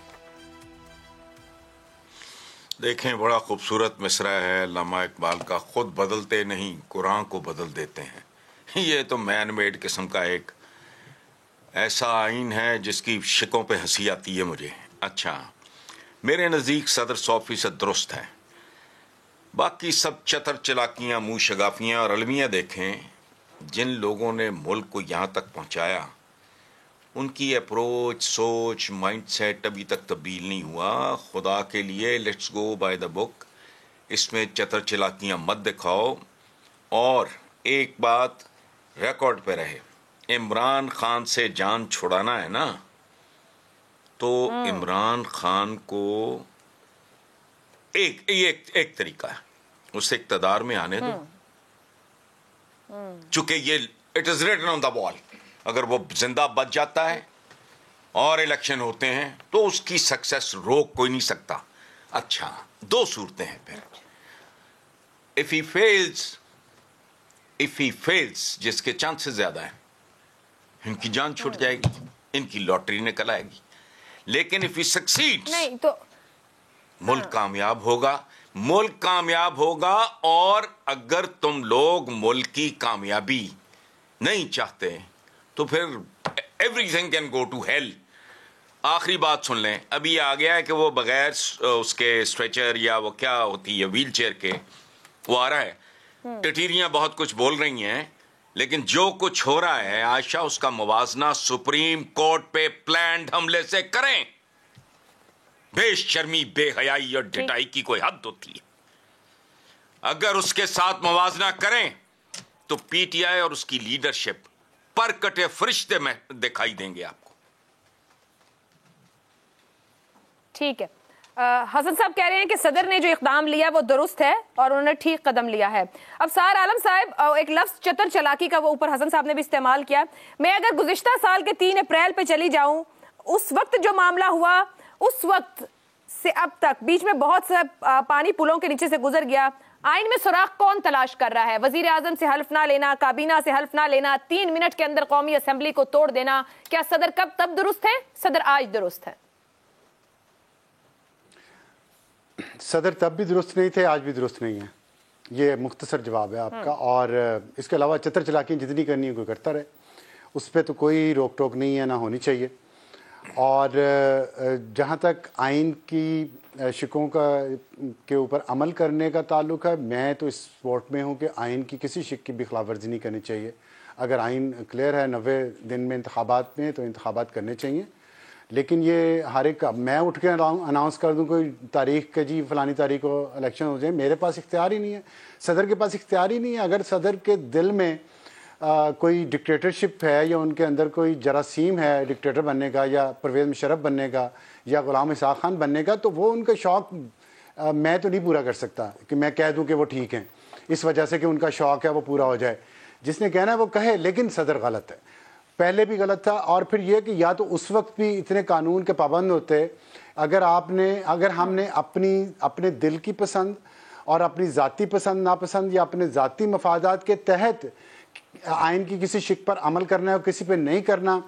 देखें, बड़ा खूबसूरत मिसरा है अल्लामा इकबाल का, खुद बदलते नहीं कुरान को बदल देते हैं। ये तो मैन मेड किस्म का एक ऐसा आइन है जिसकी शिकों पे हंसी आती है मुझे। अच्छा, मेरे नज़दीक सदर 100% दुरुस्त है। बाकी सब चतर चलाकियाँ, मुँह शगाफियाँ और अलमियाँ देखें। जिन लोगों ने मुल्क को यहाँ तक पहुँचाया उनकी अप्रोच, सोच, माइंडसेट अभी तक तब्दील नहीं हुआ। खुदा के लिए let's go by the book. इसमें चतर चलाकियाँ मत दिखाओ। और एक बात रिकॉर्ड पे रहे, इमरान खान से जान छुड़ाना है ना, तो इमरान खान को एक तरीका है, उसे इक़्तिदार में आने दो। चूंकि ये it is written on the wall, अगर वो जिंदा बच जाता है और इलेक्शन होते हैं तो उसकी सक्सेस रोक कोई नहीं सकता। अच्छा, 2 सूरतें हैं फिर। इफ ही फेल्स, जिसके चांसेस ज्यादा हैं, इनकी जान छूट जाएगी, इनकी लॉटरी निकल आएगी। लेकिन इफ ही सक्सीड्स, नहीं तो मुल्क कामयाब होगा। और अगर तुम लोग मुल्क की कामयाबी नहीं चाहते तो फिर everything can go to hell. आखिरी बात सुन लें, अभी आ गया है कि वो बगैर उसके स्ट्रेचर या वो क्या होती है व्हील चेयर के वो आ रहा है। टटीरियां बहुत कुछ बोल रही हैं, लेकिन जो कुछ हो रहा है आयशा, उसका मुवाजना सुप्रीम कोर्ट पे प्लान्ड हमले से करें। बेशर्मी, बेहयाई और ढिठाई की कोई हद होती है। अगर उसके साथ मुवाजना करें तो PTI और उसकी लीडरशिप पर कटे फरिश्ते में दिखाई देंगे आपको। ठीक है, हसन साहब कह रहे हैं कि सदर ने जो इक़दाम लिया वो दुरुस्त है और उन्होंने ठीक कदम लिया है। अब सार आलम साहब, एक लफ्ज़ चतर चलाकी का वो ऊपर हसन साहब ने भी इस्तेमाल किया। मैं अगर गुज़िश्ता साल के 3 अप्रैल पे चली जाऊं, उस वक्त जो मामला हुआ, उस वक्त से अब तक बीच में बहुत सा पानी पुलों के नीचे से गुजर गया। आइन में सुराख कौन तलाश कर रहा है? वजीर आजम से हल्फ ना लेना, काबीना से हल्फ ना लेना, 3 मिनट के अंदर कौमी असेंबली को तोड़ देना। क्या सदर तब दुरुस्त है? सदर आज दुरुस्त है? सदर तब भी दुरुस्त नहीं थे, आज भी दुरुस्त नहीं है। ये मुख्तसर जवाब है आपका। और इसके अलावा चतर चलाकी जितनी करनी है कोई करता रहे, उस पर तो कोई रोक टोक नहीं है, ना होनी चाहिए। और जहाँ तक आइन की शिकों के ऊपर अमल करने का ताल्लुक है, मैं तो इस वोट में हूँ कि आइन की किसी शिक की भी खिलाफ वर्जी नहीं करनी चाहिए। अगर आइन क्लियर है 90 दिन में इंतखाबात में, तो इंतखाबात करने चाहिए। लेकिन ये हर एक, मैं उठ के अनाउंस कर दूं कोई तारीख के जी फलानी तारीख को इलेक्शन हो जाए, मेरे पास इख्तियार ही नहीं है, सदर के पास इख्तियार ही नहीं है। अगर सदर के दिल में कोई डिक्टेटरशिप है या उनके अंदर कोई जरासीम है डिक्टेटर बनने का या परवेज़ मुशर्रफ बनने का या गुलाम इसाक खान बनने का, तो वो उनका शौक़ मैं तो नहीं पूरा कर सकता कि मैं कह दूं कि वो ठीक हैं इस वजह से कि उनका शौक़ है वो पूरा हो जाए। जिसने कहना है वो कहे, लेकिन सदर गलत है, पहले भी गलत था। और फिर ये कि या तो उस वक्त भी इतने कानून के पाबंद होते, अगर हमने अपने दिल की पसंद और अपनी ज़ाती पसंद नापसंद या अपने ज़ाती मफादात के तहत आइन की किसी शिक पर अमल करना है और किसी पे नहीं करना,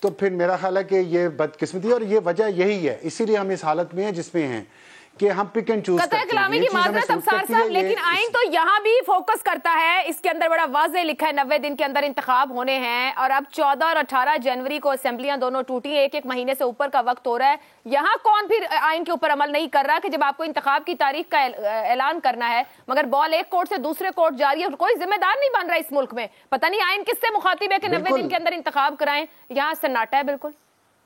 तो फिर मेरा ख्याल है कि ये बदकिस्मती है और ये वजह यही है, इसीलिए हम इस हालत में हैं जिसमें हैं कि हम पिक एंड चूज करते हैं। कलामी की माजरत अफसार साहब, लेकिन आइन तो यहाँ भी फोकस करता है, इसके अंदर बड़ा वाज़ेह लिखा है 90 दिन के अंदर इंतखाब होने हैं और अब 14 और 18 जनवरी को असेंबलियां दोनों टूटी हैं, एक महीने से ऊपर का वक्त हो रहा है। यहाँ कौन फिर आइन के ऊपर अमल नहीं कर रहा कि जब आपको इंतखाब की तारीख का ऐलान करना है मगर बॉल एक कोर्ट से दूसरे कोर्ट जा रही है, कोई जिम्मेदार नहीं बन रहा इस मुल्क में। पता नहीं आइन किससे मुखातिब है कि 90 दिन के अंदर इंतखाब कराएं, यहाँ सन्नाटा है। बिल्कुल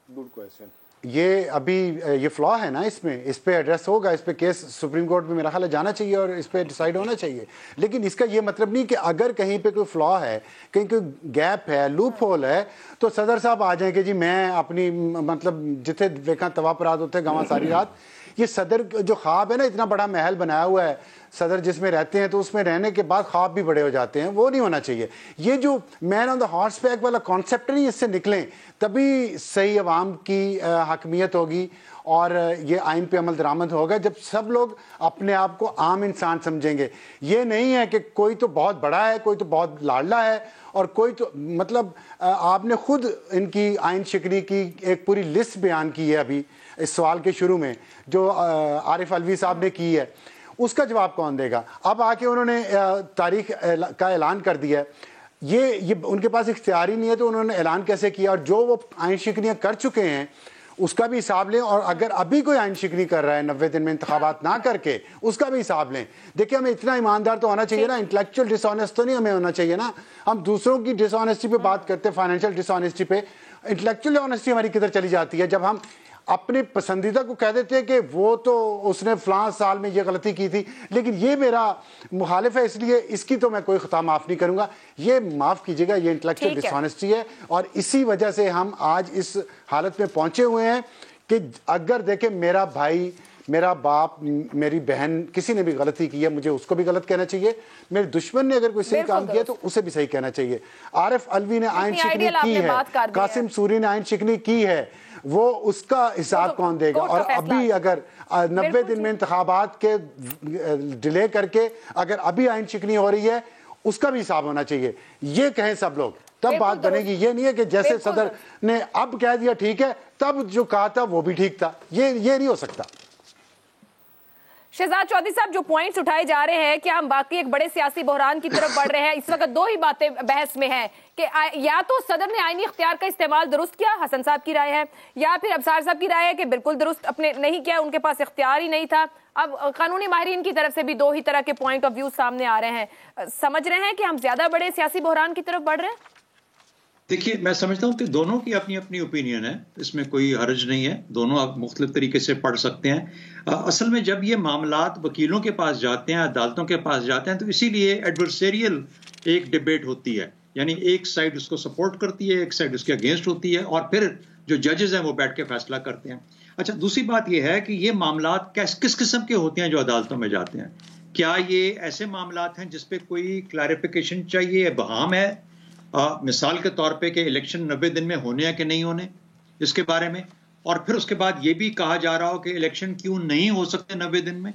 गुड क्वेश्चन। ये अभी ये फ्लॉ है ना, इसमें इस पे एड्रेस होगा, इस पे केस सुप्रीम कोर्ट में मेरा ख्याल है जाना चाहिए और इस पे डिसाइड होना चाहिए। लेकिन इसका ये मतलब नहीं कि अगर कहीं पे कोई फ्लॉ है, कहीं कोई गैप है, लूप होल है, तो सदर साहब आ जाएं कि जी मैं अपनी मतलब जिथे देखा तवा परात होते गाँव सारी रात। ये सदर जो ख्वाब है ना, इतना बड़ा महल बनाया हुआ है सदर जिसमें रहते हैं, तो उसमें रहने के बाद ख्वाब भी बड़े हो जाते हैं, वो नहीं होना चाहिए। ये जो man on the horse back वाला कॉन्सेप्ट नहीं, इससे निकलें तभी सही अवाम की हकमियत होगी और ये आइन पे अमल दरामद होगा जब सब लोग अपने आप को आम इंसान समझेंगे। ये नहीं है कि कोई तो बहुत बड़ा है, कोई तो बहुत लाडला है और कोई तो मतलब आपने खुद इनकी आइन शिकनी की एक पूरी लिस्ट बयान की है अभी इस सवाल के शुरू में, जो आरिफ अलवी साहब ने की है, उसका जवाब कौन देगा? अब आके उन्होंने तारीख का ऐलान कर दिया है, ये उनके पास इख्तियार ही नहीं है, तो उन्होंने ऐलान कैसे किया? और जो वो आइन शिकनियाँ कर चुके हैं उसका भी हिसाब लें, और अगर अभी कोई आइन शिकनी कर रहा है 90 दिन में इंतखाबात ना करके, उसका भी हिसाब लें। देखिए हमें इतना ईमानदार तो होना चाहिए ना, इंटेलेक्चुअल डिसऑनेस्ट तो नहीं हमें होना चाहिए ना। हम दूसरों की डिसऑनेस्टी पे बात करते हैं, फाइनेंशियल डिसऑनेस्टी पे, इंटेलेक्चुअल ऑनेस्टी हमारी किधर चली जाती है जब हम अपने पसंदीदा को कह देते हैं कि वो तो उसने फलां साल में ये गलती की थी, लेकिन ये मेरा मुखालिफ है इसलिए इसकी तो मैं कोई खता माफ़ नहीं करूंगा। ये माफ़ कीजिएगा, ये इंटेलेक्चुअल डिसऑनेस्टी है और इसी वजह से हम आज इस हालत में पहुंचे हुए हैं कि अगर देखें मेरा भाई, मेरा बाप, मेरी बहन किसी ने भी गलती की है, मुझे उसको भी गलत कहना चाहिए। मेरे दुश्मन ने अगर कोई सही काम किया तो उसे भी सही कहना चाहिए। आरिफ अलवी ने आइन शिकनी की है, कासिम सूरी ने आइन शिकनी की है, वो उसका हिसाब कौन देगा? और अभी अगर 90 दिन में इंतखाबात के डिले करके अगर अभी आइन शिकनी हो रही है, उसका भी हिसाब होना चाहिए। ये कहें सब लोग, तब बात बनेगी। ये नहीं है कि जैसे सदर ने अब कह दिया ठीक है, तब जो कहा था वो भी ठीक था। ये नहीं हो सकता। शहजाद चौधरी साहब, जो पॉइंट्स उठाए जा रहे हैं कि हम बाकी एक बड़े सियासी बहरान की तरफ बढ़ रहे हैं, इस वक्त दो ही बातें बहस में हैं कि या तो सदर ने आईनी इख्तियार का इस्तेमाल दुरुस्त किया, हसन साहब की राय है, या फिर अबसार साहब की राय है कि बिल्कुल दुरुस्त अपने नहीं किया, उनके पास इख्तियार ही नहीं था। अब कानूनी माहिरीन की तरफ से भी दो ही तरह के पॉइंट ऑफ व्यू सामने आ रहे हैं। समझ रहे हैं कि हम ज्यादा बड़े सियासी बहरान की तरफ बढ़ रहे हैं? देखिए, मैं समझता हूं कि दोनों की अपनी अपनी ओपिनियन है, इसमें कोई हर्ज नहीं है, दोनों आप मुख्तलिफ तरीके से पढ़ सकते हैं। असल में जब ये मामलात वकीलों के पास जाते हैं, अदालतों के पास जाते हैं, तो इसीलिए एडवर्सेरियल एक डिबेट होती है, यानी एक साइड उसको सपोर्ट करती है, एक साइड उसके अगेंस्ट होती है, और फिर जो जजेस हैं वो बैठ के फैसला करते हैं। अच्छा, दूसरी बात यह है कि ये मामलात किस किस्म के होते हैं जो अदालतों में जाते हैं? क्या ये ऐसे मामलात हैं जिसपे कोई क्लैरिफिकेशन चाहिए, बहाम है? मिसाल के तौर पे कि इलेक्शन 90 दिन में होने हैं कि नहीं होने, इसके बारे में, और फिर उसके बाद ये भी कहा जा रहा हो कि इलेक्शन क्यों नहीं हो सकते 90 दिन में,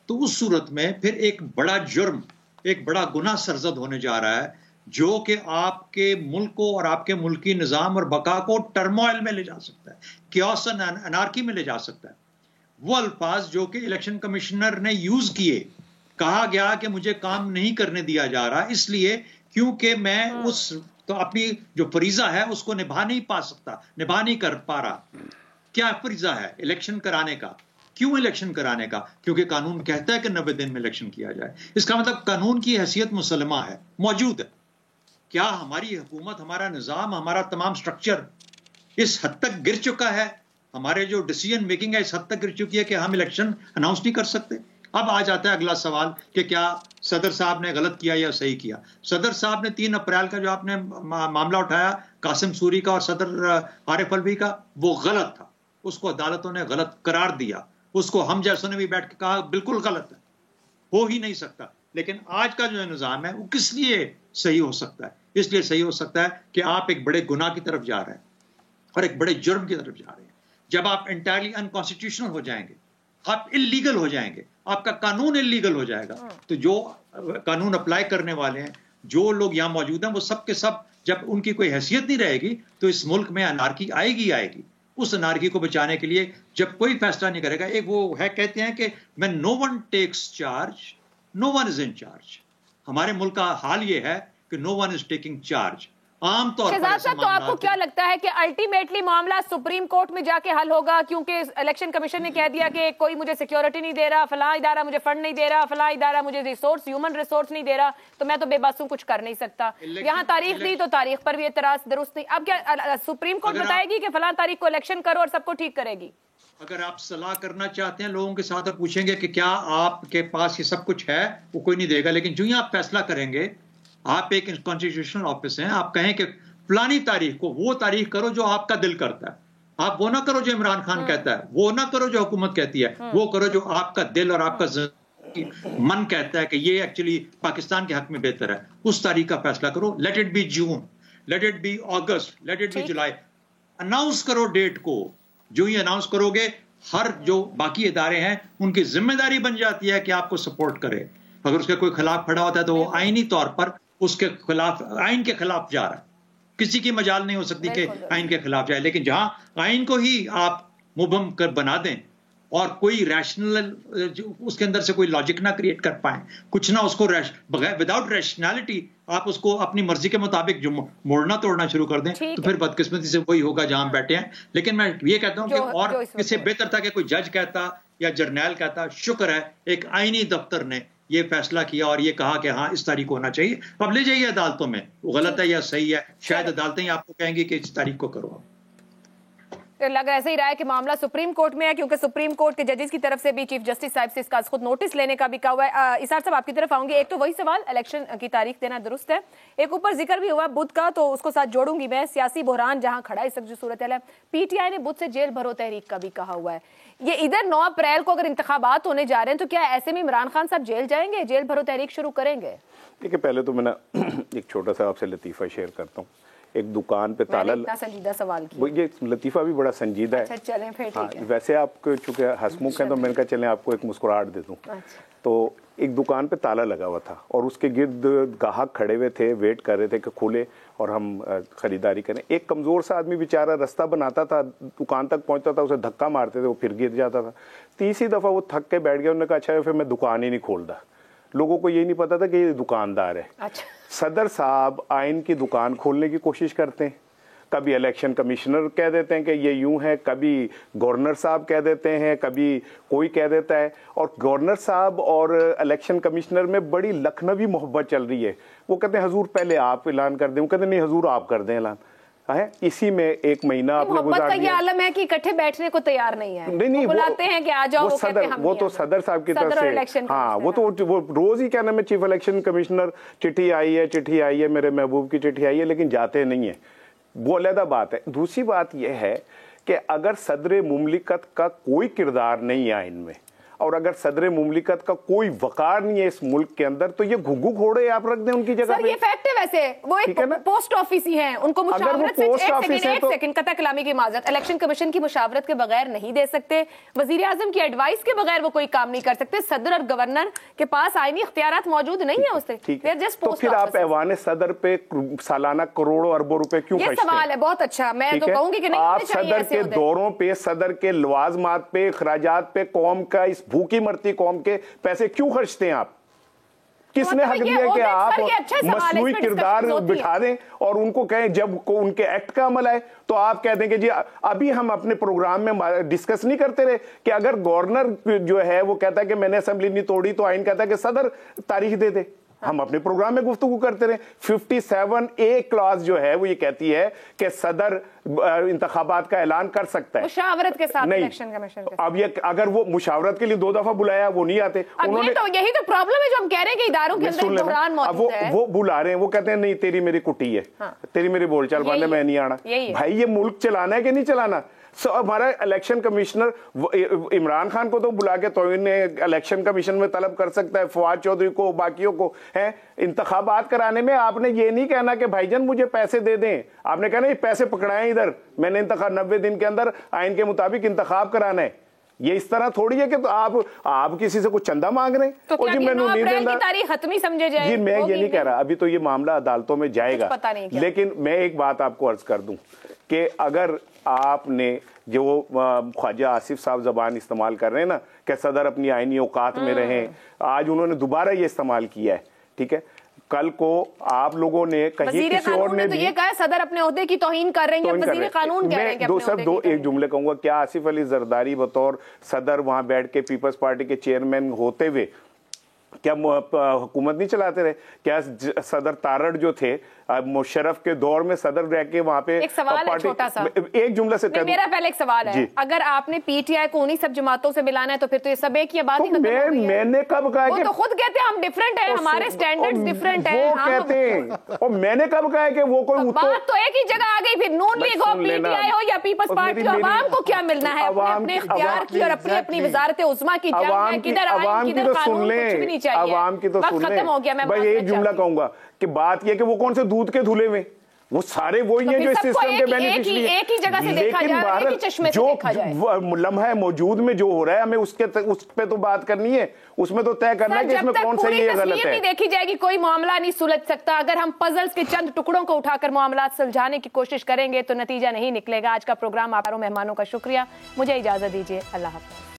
तो उस सूरत में फिर एक बड़ा जुर्म, एक बड़ा गुनाह सरजद होने जा रहा है, जो कि आपके मुल्क को और आपके मुल्की निज़ाम और बका को टर्मोइल में ले जा सकता है, क्योस एंड अनार्की में ले जा सकता है। वो अल्फाज जो कि इलेक्शन कमिश्नर ने यूज किए, कहा गया कि मुझे काम नहीं करने दिया जा रहा इसलिए क्योंकि मैं उस तो अपनी जो फरीजा है उसको निभा नहीं पा सकता, निभा नहीं कर पा रहा। क्या फरीजा है? इलेक्शन कराने का। क्यों इलेक्शन कराने का? क्योंकि कानून कहता है कि 90 दिन में इलेक्शन किया जाए। इसका मतलब कानून की हैसियत मुसलमा है, मौजूद है। क्या हमारी हुकूमत, हमारा निज़ाम, हमारा तमाम स्ट्रक्चर इस हद तक गिर चुका है, हमारे जो डिसीजन मेकिंग है इस हद तक गिर चुकी है कि हम इलेक्शन अनाउंस नहीं कर सकते? अब आ जाता है अगला सवाल कि क्या सदर साहब ने गलत किया या सही किया। सदर साहब ने 3 अप्रैल का जो आपने मामला उठाया कासिम सूरी का और सदर आरिफ अलवी का, वो गलत था, उसको अदालतों ने गलत करार दिया, उसको हम जैसों ने भी बैठ के कहा बिल्कुल गलत है, हो ही नहीं सकता। लेकिन आज का जो निज़ाम है वो किस लिए सही हो सकता है? इसलिए सही हो सकता है कि आप एक बड़े गुनाह की तरफ जा रहे हैं और एक बड़े जुर्म की तरफ जा रहे हैं। जब आप एंटायरली अनकॉन्स्टिट्यूशनल हो जाएंगे, आप इलीगल हो जाएंगे, आपका कानून इलीगल हो जाएगा, तो जो कानून अप्लाई करने वाले हैं, जो लोग यहां मौजूद हैं, वो सब के सब जब उनकी कोई हैसियत नहीं रहेगी तो इस मुल्क में अनार्की आएगी आएगी। उस अनार्की को बचाने के लिए जब कोई फैसला नहीं करेगा, एक वो है कहते हैं कि when no one takes charge no one is in charge. हमारे मुल्क का हाल ये है कि no one is taking charge. आमतौर पर शहजाद साहब, तो आपको क्या लगता है कि अल्टीमेटली मामला सुप्रीम कोर्ट में जाके हल होगा, क्योंकि इलेक्शन कमीशन ने कह दिया कि कोई मुझे सिक्योरिटी नहीं दे रहा, फलां इदारा मुझे फंड नहीं दे रहा, फलां इदारा मुझे रिसोर्स ह्यूमन रिसोर्स नहीं दे रहा, तो मैं तो बेबस हूं, कुछ कर नहीं सकता। यहाँ तारीख दी तो तारीख पर भी एतराज दुरुस्त नहीं। अब क्या सुप्रीम कोर्ट बताएगी कि फलां तारीख को इलेक्शन करो और सबको ठीक करेगी? अगर आप सलाह करना चाहते हैं लोगों के साथ और पूछेंगे कि क्या आपके पास ये सब कुछ है, वो कोई नहीं देगा। लेकिन जो ही आप फैसला करेंगे, आप एक कॉन्स्टिट्यूशनल ऑफिस हैं, आप कहें कि फलानी तारीख को वो तारीख करो जो आपका दिल करता है। आप वो ना करो जो इमरान खान कहता है, वो ना करो जो हुकूमत कहती है, वो करो जो आपका दिल और आपका मन कहता है कि ये एक्चुअली पाकिस्तान के हक में बेहतर है। उस तारीख का फैसला करो। Let it be June, let it be August, let it be July. Announce करो डेट को। जो ही अनाउंस करोगे, हर जो बाकी इदारे हैं उनकी जिम्मेदारी बन जाती है कि आपको सपोर्ट करे। अगर उसके कोई खिलाफ खड़ा होता है तो वो आईनी तौर पर उसके खिलाफ, आइन के खिलाफ जा रहा है। किसी की मजाल नहीं हो सकती कि आइन के खिलाफ जाए। लेकिन जहां आइन को ही आप मुबहम कर बना दें और कोई रैशनल उसके अंदर से कोई लॉजिक ना क्रिएट कर पाए, कुछ ना उसको विदाउट रैशनैलिटी आप उसको अपनी मर्जी के मुताबिक जो मोड़ना तोड़ना शुरू कर दें, तो फिर बदकिस्मती से वही होगा जहां बैठे हैं। लेकिन मैं ये कहता हूं कि और इससे बेहतर था कि कोई जज कहता या जर्नैल कहता। शुक्र है एक आईनी दफ्तर ने ये फैसला किया और ये कहा कि हाँ इस तारीख को होना चाहिए। अब ले जाइए अदालतों में, वो गलत है या सही है, शायद अदालतें ही आपको कहेंगी कि इस तारीख को करो। लग ऐसा ही रहा है कि मामला सुप्रीम कोर्ट में है, क्योंकि सुप्रीम कोर्ट के जजेस की तरफ से भी चीफ जस्टिस साहब से इसका खुद नोटिस लेने का भी कहा हुआ है। इसार साहब, आपकी तरफ आऊंगी। एक तो वही सवाल, इलेक्शन की तारीख देना दुरुस्त है, एक ऊपर जिक्र भी हुआ बुध का, तो उसको साथ जोड़ूंगी मैं। सियासी बहरान जहां खड़ा इस वक्त जो सूरत है, पीटीआई ने बुध से जेल भरो तहरीक का भी कहा हुआ है। ये इधर 9 अप्रैल को अगर इंतखाबात होने जा रहे हैं, तो क्या ऐसे में इमरान खान साहब जेल जाएंगे, जेल भरो तहरीक शुरू करेंगे? देखिए, पहले तो मैं एक छोटा सा आपसे लतीफा शेयर करता हूँ। एक दुकान पे ताला, इतना संजीदा सवाल किया। ये लतीफा भी बड़ा संजीदा है। अच्छा, चलें फिर, ठीक है। वैसे आप चूंकि हंसमुख हैं तो मैंने कहा चलें आपको एक मुस्कुराहट दे दूं। तो एक दुकान पे ताला लगा हुआ था और उसके गिर्द ग्राहक खड़े हुए थे, वेट कर रहे थे कि खुले और हम खरीदारी करें। एक कमजोर सा आदमी बेचारा रास्ता बनाता था, दुकान तक पहुंचता था, उसे धक्का मारते थे, वो फिर गिर जाता था। तीसरी दफा वो थक के बैठ गया, उन्होंने कहा अच्छा फिर मैं दुकान ही नहीं खोलता। लोगों को ये नहीं पता था कि ये दुकानदार है। अच्छा। सदर साहब आइन की दुकान खोलने की कोशिश करते हैं, कभी इलेक्शन कमिश्नर कह देते हैं कि ये यूं है, कभी गवर्नर साहब कह देते हैं, कभी कोई कह देता है। और गवर्नर साहब और इलेक्शन कमिश्नर में बड़ी लखनवी मोहब्बत चल रही है। वो कहते हैं हजूर पहले आप ऐलान कर दें, वो कहते हैं नहीं हजूर आप कर दें ऐलान। है इसी में एक महीना आपने गुजार दिया। ये आलम है कि इकट्ठे बैठने को तैयार नहीं है। नहीं, बुलाते हैं कि आ जाओ, वो सदर, वो तो सदर साहब की तरफ से, हाँ वो तो वो रोज ही क्या नाम है, चीफ इलेक्शन कमिश्नर चिट्ठी आई है, मेरे महबूब की चिट्ठी आई है, लेकिन जाते नहीं है। वो अलग बात है। दूसरी बात यह है कि अगर सदर मुमलिकत का कोई किरदार नहीं है इनमें, और अगर सदर मुमलिकत का कोई वकार नहीं है इस मुल्क के अंदर, तो ये घुघु घोड़े आप रख दें उनकी जगह पे। ये फैक्ट है। वैसे वो एक पोस्ट ऑफिस ही हैं, उनको मुशावरत से एक सेकंड कता कलामी की माजरत, इलेक्शन कमीशन की मुशावरत के बगैर नहीं दे सकते, वजीर आजम की एडवाइस के बगैर वो कोई काम नहीं कर सकते। सदर और गवर्नर के पास आईनी इख्तियारात मौजूद नहीं है उससे। तो फिर आप ऐवान सदर पे सालाना करोड़ों अरबों रुपए क्यों खर्चते हैं? ये सवाल है, बहुत अच्छा। मैं तो कहूंगी कि नहीं, आप सदर के दौरों पे, सदर के लवाजमात पे, खराजात पे कौम का, इस भूखी मरती कौम के पैसे क्यों खर्चते हैं आप? किसने हक दिया कि आप मसनूई किरदार बिठा दें और उनको कहें जब उनके एक्ट का अमल आए तो आप कह दें कि जी अभी हम अपने प्रोग्राम में डिस्कस नहीं करते रहे कि अगर गवर्नर जो है वो कहता है कि मैंने असेंबली नहीं तोड़ी तो आइन कहता है कि सदर तारीख दे दे। हम अपने प्रोग्राम में गुफ्तगू करते रहे। 57A क्लॉज जो है वो ये कहती है कि सदर इंतखाबात का ऐलान कर सकता है मुशावरत के साथ, इलेक्शन कमीशन के साथ। अब ये अगर वो मुशावरत के लिए 2 दफा बुलाया, वो नहीं आते। उन्होंने तो यही तो प्रॉब्लम है जो हम कह रहे हैं कि इदारों के अंदर बहरान मौजूद है। वो बुला रहे हैं, वो कहते हैं नहीं तेरी मेरी कुटी है, तेरी मेरी बोलचाल मानने मैं नहीं आना। भाई ये मुल्क चलाना है कि नहीं चलाना? हमारा इलेक्शन कमिश्नर इमरान खान को तो बुला के तौहीन इलेक्शन कमीशन में तलब कर सकता है, फवाद चौधरी को, बाकियों को है। इंतखाबात कराने में आपने ये नहीं कहना कि भाईजान मुझे पैसे दे दें, आपने कहना ये पैसे पकड़ाएं इधर, मैंने 90 दिन के अंदर आइन के मुताबिक इंतखाब कराना है। ये इस तरह थोड़ी है कि तो आप किसी से कुछ चंदा मांग रहे हैं तो और जी मैंने नहीं देना, तारीख खत्म समझे जाए। जी मैं ये नहीं कह रहा, अभी तो ये मामला अदालतों में जाएगा, लेकिन मैं एक बात आपको अर्ज कर दूं कि अगर आपने जो ख्वाजा आसिफ साहब जबान इस्तेमाल कर रहे हैं ना कि सदर अपनी आईनी औकात में रहें, आज उन्होंने दोबारा ये इस्तेमाल किया है, ठीक है। कल को आप लोगों ने कहीं किसी और ने तो ये कहा सदर अपने ओहदे की तौहीन कर रहे हैं, वज़ीर कानून कह रहे हैं। दो एक जुमले कहूंगा, क्या आसिफ अली जरदारी बतौर सदर वहां बैठ के पीपल्स पार्टी के चेयरमैन होते हुए क्या हुकूमत नहीं चलाते रहे? क्या सदर तारड़ जो थे मुशर्रफ के दौर में सदर रह के वहां पे एक सवाल है छोटा सा, एक जुमला से मेरा पहले एक सवाल है, अगर आपने पीटीआई को उन्हीं सब जमातों से मिलाना है तो फिर तो ये सब एक ही बात ही खत्म हो गई है। मैंने कब कहा कि तो खुद कहते हैं हम डिफरेंट है, हमारे स्टैंडर्ड्स डिफरेंट है, वो कहते हैं। और मैंने कब कहा है कि वो कोई बात तो एक ही जगह आ गई, फिर नून लीग हो, पीटीआई हो या पीपल्स पार्टी हो, आवाम को क्या मिलना है? अपने इख्तियार की और अपनी अपनी वजारत उस्मा की जंग है, किधर आइन किधर कानून, कुछ भी नहीं चाहिए। आवाम की तो सुन ले, खत्म हो गया। मैं भाई एक जुमला कहूंगा कि बात यह कि वो कौन से दूध के धुले में, वो सारे वही हैं जो इस सिस्टम के बेनिफिशियरी हैं। एक ही जगह से देखा जाए, एक ही चश्मे से देखा जाए। जो लम्हा मौजूद में जो हो रहा है हमें उस पे तो बात करनी है, उसमें तो तय करना है कि इसमें कौन सही है गलत है। नहीं देखी जाएगी कोई मामला नहीं सुलझ सकता। अगर हम पजल्स के चंद टुकड़ों को उठाकर मामला सुलझाने की कोशिश करेंगे तो नतीजा नहीं निकलेगा। आज का प्रोग्राम आप मेहमानों का शुक्रिया, मुझे इजाजत दीजिए, अल्लाह हाफ़िज़।